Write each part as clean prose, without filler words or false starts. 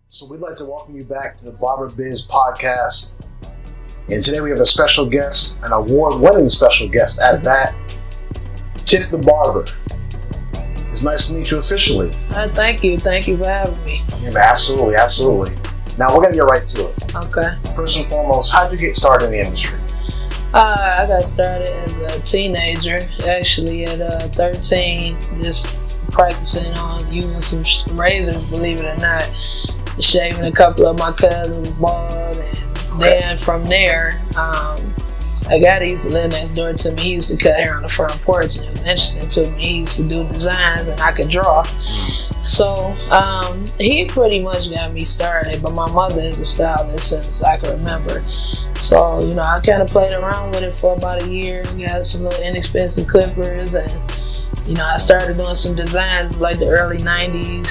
So we'd like to welcome you back to the Barber Biz Podcast. And today we have a special guest, an award-winning special guest at that, Tiff the Barber. It's nice to meet you officially. Thank you. Thank you for having me. Yeah, absolutely. Now we're going to get right to it. Okay. First and foremost, how did you get started in the industry? I got started as a teenager, actually at 13, just practicing on using some razors, believe it or not, shaving a couple of my cousins bald, and then from there, a guy that used to live next door to me, he used to cut hair on the front porch, and it was interesting to me. He used to do designs, and I could draw. So he pretty much got me started, but my mother is a stylist since I can remember. So, I kind of played around with it for about a year, got some little inexpensive clippers, and, I started doing some designs like the early 90s.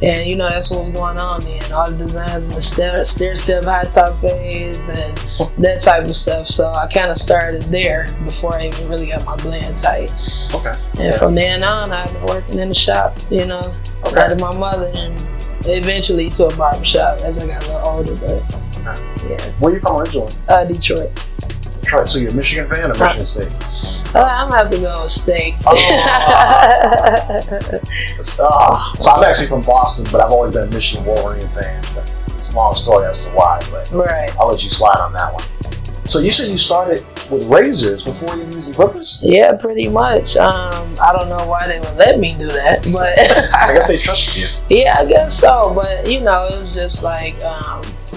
And that's what was going on then. All the designs and the stair-step high top fades and that type of stuff. So I kind of started there before I even really got my blend tight. Okay. And from then on, I've been working in the shop, out of my mother, and eventually to a barber shop as I got a little older. But yeah. Where are you from originally? Detroit. Detroit. So you're a Michigan fan or Michigan State? I'm gonna have to go with State. So I'm actually from Boston, but I've always been a Michigan Wolverine fan. It's a long story as to why, but right. I'll let you slide on that one. So you said you started with razors before you used clippers? Yeah, pretty much. I don't know why they would let me do that, but I guess they trusted you. Yeah, I guess so. But it was just like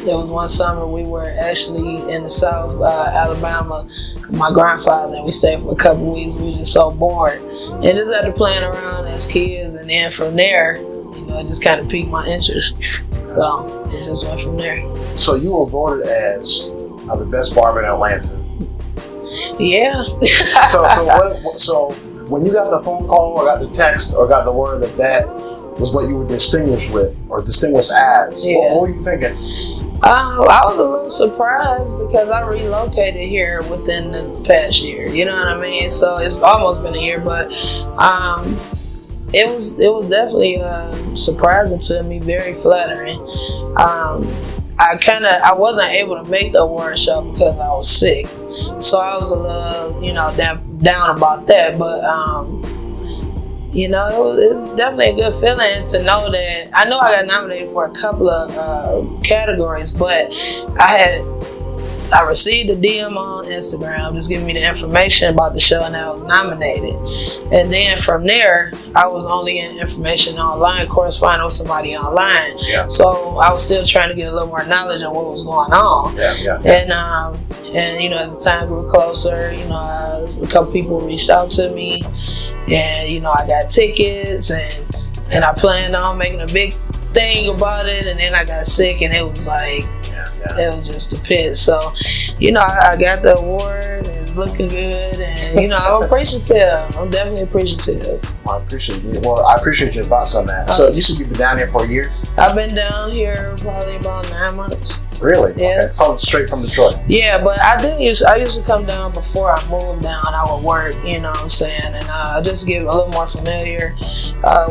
there was one summer we were actually in the South Alabama. My grandfather, and we stayed for a couple of weeks. We were just so bored, and just started playing around as kids. And then from there, it just kind of piqued my interest. So it just went from there. So you were voted as the best barber in Atlanta. Yeah. So when you got the phone call or got the text or got the word that was what you were distinguished with or distinguished as, what were you thinking? I was a little surprised because I relocated here within the past year. You know what I mean? So it's almost been a year, but it was definitely surprising to me, very flattering. I wasn't able to make the award show because I was sick. So I was a little, down about that, but it was definitely a good feeling to know that. I know I got nominated for a couple of categories, but I received a DM on Instagram just giving me the information about the show, and I was nominated. And then from there, I was only getting information online, corresponding with somebody online. Yeah. So I was still trying to get a little more knowledge on what was going on. Yeah. And as the time grew closer, a couple people reached out to me, and I got tickets, and I planned on making a big thing about it, and then I got sick, and it was like it was just a pit. So I got the award, and it's looking good, and I'm appreciative. I'm definitely appreciative. I appreciate it. Well, I appreciate your thoughts on that. So you said you've been down here for a year? I've been down here probably about 9 months. Really? Yeah. Okay. Straight from Detroit? Yeah, but I used to come down before I moved down. I would work, you know what I'm saying, and just get a little more familiar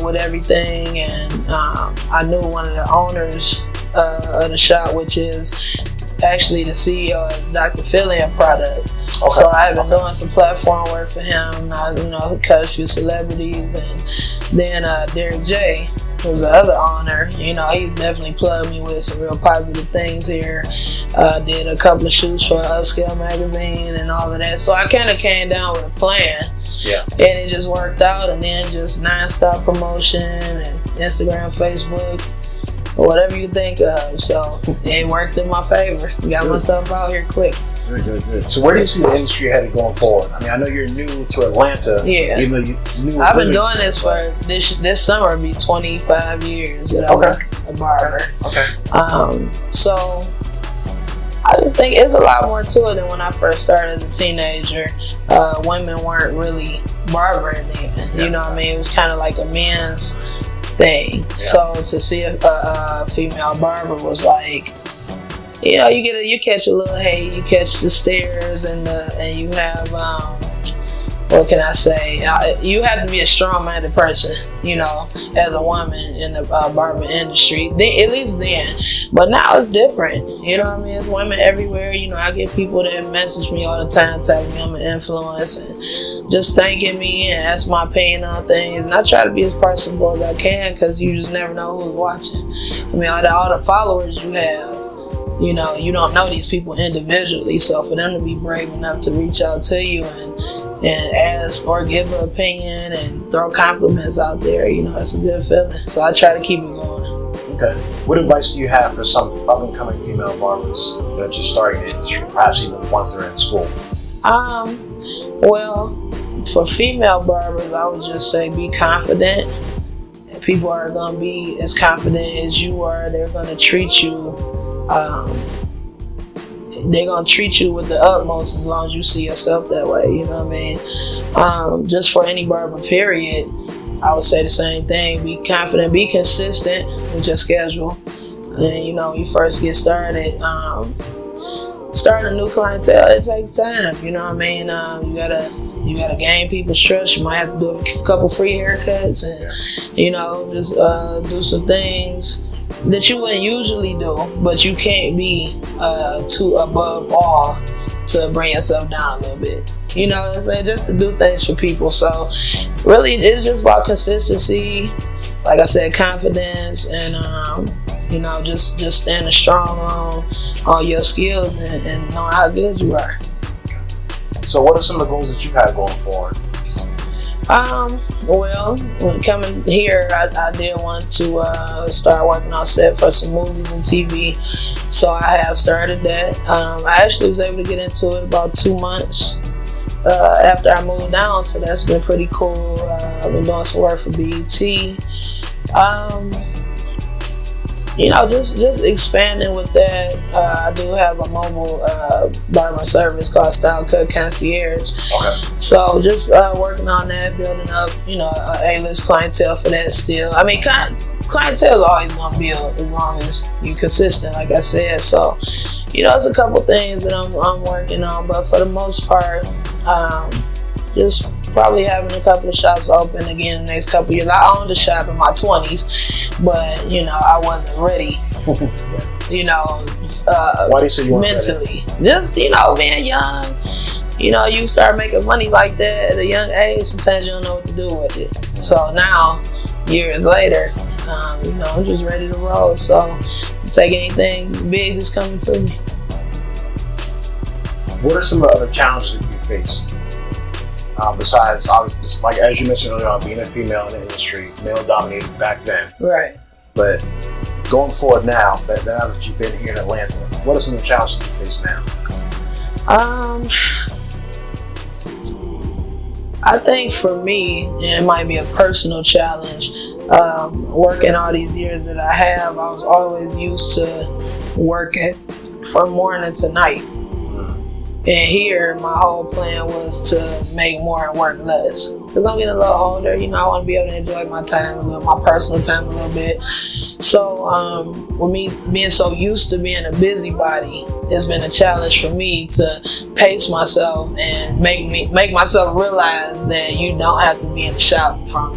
with everything. And I knew one of the owners of the shop, which is actually the CEO of Dr. Fillion product. Okay. So I've been doing some platform work for him. I cut a few celebrities, and then Derek J, who's the other owner, he's definitely plugged me with some real positive things here. Did a couple of shoots for Upscale magazine and all of that. So I kind of came down with a plan. Yeah. And it just worked out, and then just nonstop promotion and Instagram, Facebook, or whatever you think of. So it worked in my favor. Got myself out here quick. Good. So where do you see the industry headed going forward? I mean, I know you're new to Atlanta. Yeah. Even though you knew I've been doing this for this summer. It'll be 25 years that I work a barber. Okay. So I just think it's a lot more to it than when I first started as a teenager. Women weren't really barbering then. You know what I mean? It was kind of like a men's thing. Yeah. So to see a female barber was like, you catch a little hate, you catch the stares, and you have what can I say? You have to be a strong-minded person, you know, as a woman in the barber industry. At least then. But now it's different. You know what I mean? It's women everywhere. You know, I get people that message me all the time telling me I'm an influence and just thanking me and ask my opinion on things. And I try to be as personable as I can because you just never know who's watching. I mean, all the followers you have, you know, you don't know these people individually. So for them to be brave enough to reach out to you and ask or give an opinion and throw compliments out there, you know, it's a good feeling. So I try to keep it going. Okay. What advice do you have for some up-and-coming female barbers that are just starting the industry, perhaps even ones that are in school? Well, for female barbers, I would just say be confident. And people are going to be as confident as you are. They're going to treat you they're going to treat you with the utmost as long as you see yourself that way, you know what I mean? Just for any barber, period, I would say the same thing. Be confident, be consistent with your schedule. And, you know, when you first get started, starting a new clientele, it takes time, you know what I mean? You gotta gain people's trust. You might have to do a couple free haircuts and, you know, just do some things that you wouldn't usually do, but you can't be too above all to bring yourself down a little bit. You know what I'm saying? Just to do things for people. So really, it's just about consistency. Like I said, confidence, and you know, just standing strong on your skills and knowing how good you are. So, what are some of the goals that you have going forward? Well, when coming here, I did want to start working on set for some movies and TV. So I have started that. I actually was able to get into it about 2 months after I moved down, so that's been pretty cool. I've been doing some work for BET. You know, just expanding with that. I do have a mobile barber service called Style Cut Concierge. Okay. So just working on that, building up, you know, a A-list clientele for that still. I mean, clientele is always going to build as long as you're consistent, like I said. So, you know, it's a couple things that I'm working on, but for the most part, just probably having a couple of shops open again in the next couple of years. I owned a shop in my 20s, but, you know, I wasn't ready, you know, why do you say you weren't mentally. Ready? Just, you know, being young, you know, you start making money like that at a young age, sometimes you don't know what to do with it. So now, years later, you know, I'm just ready to roll. So take anything big that's coming to me. What are some of the other challenges that you faced? Besides, obviously, just like as you mentioned earlier on, being a female in the industry, male dominated back then. Right. But going forward now that you've been here in Atlanta, what are some of the challenges you face now? I think for me, and it might be a personal challenge, working all these years that I have, I was always used to working from morning to night. And here, my whole plan was to make more and work less. Because I'm getting a little older, you know, I want to be able to enjoy my time a little, my personal time a little bit. So, with me being so used to being a busybody, it's been a challenge for me to pace myself and make myself realize that you don't have to be in the shop from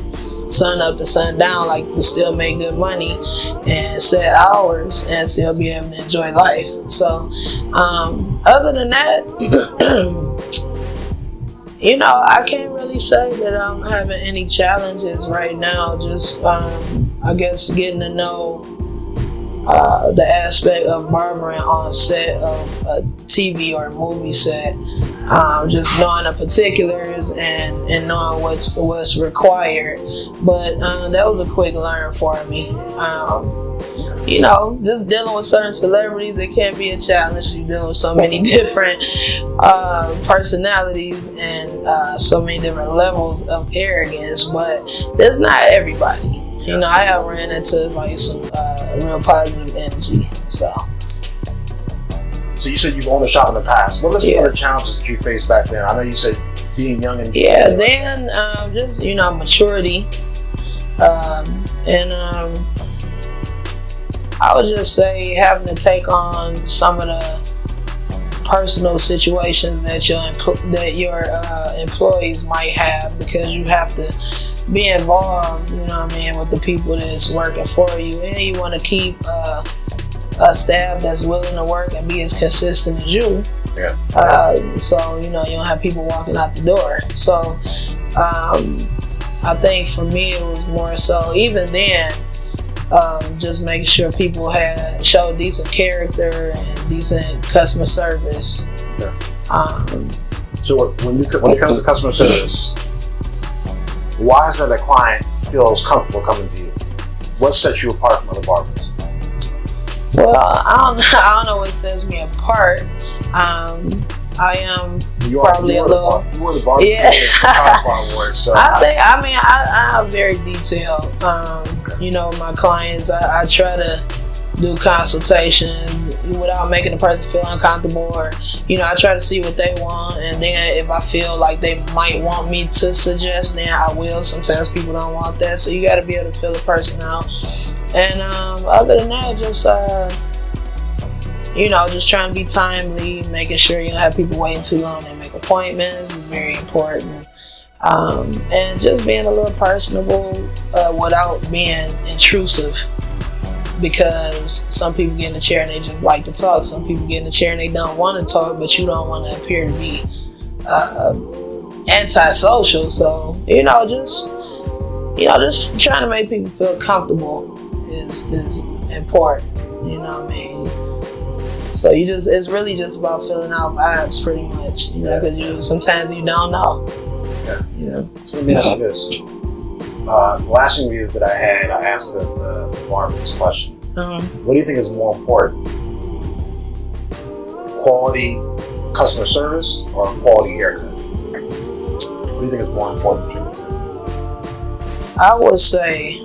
sun up to sun down. Like, you still make good money and set hours and still be able to enjoy life. So other than that, you know, I can't really say that I'm having any challenges right now. Just I guess getting to know the aspect of barbering on set of a TV or a movie set. Just knowing the particulars and knowing what's required. But that was a quick learn for me. You know, just dealing with certain celebrities, it can be a challenge. You deal with so many different personalities and so many different levels of arrogance, but that's not everybody. You know, I have ran into like some real positive energy. So you said you've owned a shop in the past. What are some other challenges that you faced back then? I know you said being young and then just, you know, maturity, and I would just say having to take on some of personal situations that your employees might have, because you have to be involved, you know what I mean, with the people that's working for you, and you want to keep a staff that's willing to work and be as consistent as you. Yeah. So you don't have people walking out the door. So I think for me it was more so, even then, just making sure people showed decent character and decent customer service. Yeah. So when it comes to customer service, why is it a client feels comfortable coming to you? What sets you apart from other barbers? Well, I don't know what sets me apart. I am probably a little. You were the barber. Yeah. Award, so I am very detailed. My clients, I try to do consultations without making the person feel uncomfortable, or I try to see what they want, and then if I feel like they might want me to suggest, then I will. Sometimes people don't want that, so you got to be able to feel the person out. And other than that, just just trying to be timely, making sure you don't have people waiting too long. They make appointments is very important, and just being a little personable without being intrusive. Because some people get in the chair and they just like to talk. Some people get in the chair and they don't want to talk, but you don't want to appear to be antisocial. So just trying to make people feel comfortable is important. You know what I mean? So it's really just about filling out vibes, pretty much. Because sometimes you don't know. Yeah. So let me ask you this. The last interview that I had, I asked the barber this question. What do you think is more important? Quality customer service or quality haircut? What do you think is more important between the two? I would say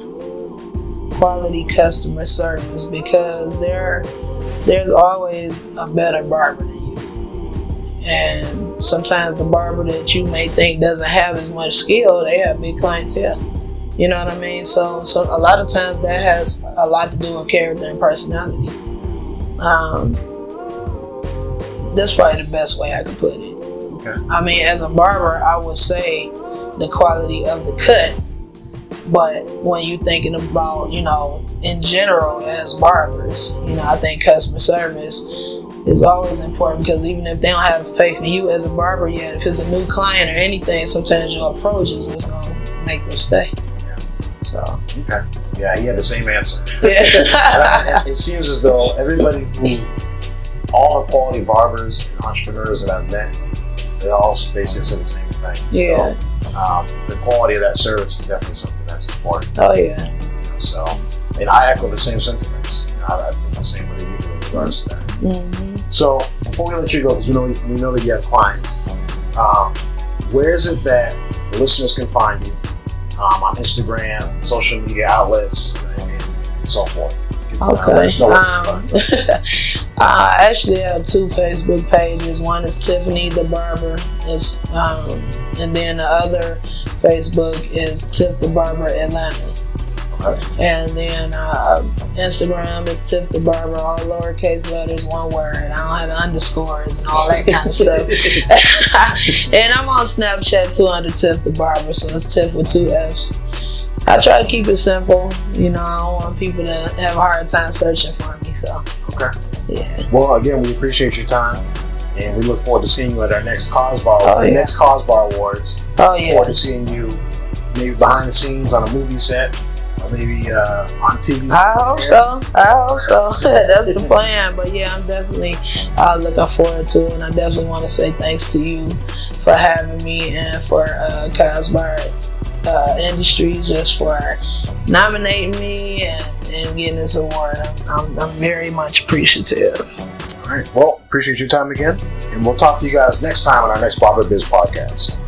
quality customer service, because there's always a better barber than you. And sometimes the barber that you may think doesn't have as much skill, they have big clientele. You know what I mean? So a lot of times that has a lot to do with character and personality. That's probably the best way I could put it. Okay. I mean, as a barber, I would say the quality of the cut. But when you're thinking about, in general as barbers, I think customer service is always important, because even if they don't have faith in you as a barber yet, if it's a new client or anything, sometimes your approach is what's going to make them stay. So. Okay. Yeah, he had the same answer. Yeah. It seems as though all the quality barbers and entrepreneurs that I've met, they all basically say the same thing. Yeah. So, the quality of that service is definitely something that's important. Oh yeah. So, and I echo the same sentiments. I think the same way that you do in regards to that. Mm-hmm. So, before we let you go, because we know that you have clients, where is it that the listeners can find you? On Instagram, social media outlets, and so forth. Okay. I actually have 2 Facebook pages. One is Tiffany the Barber, and then the other Facebook is Tiff the Barber Atlanta. Okay. And then Instagram is Tiff the Barber, all lowercase letters, one word. I don't have the underscores and all that kind of stuff. And I'm on Snapchat too under Tiff the Barber, so it's Tiff with 2 F's. I try to keep it simple. I don't want people to have a hard time searching for me. So. Okay. Yeah. Well, again, we appreciate your time, and we look forward to seeing you at our next Cosbar Awards. Oh Look forward to seeing you maybe behind the scenes on a movie set. Or maybe on TV. I hope so. That's the plan. But yeah, I'm definitely looking forward to it. And I definitely want to say thanks to you for having me, and for Cosbar Industries just for nominating me and getting this award. I'm very much appreciative. All right. Well, appreciate your time again. And we'll talk to you guys next time on our next Barber Biz Podcast.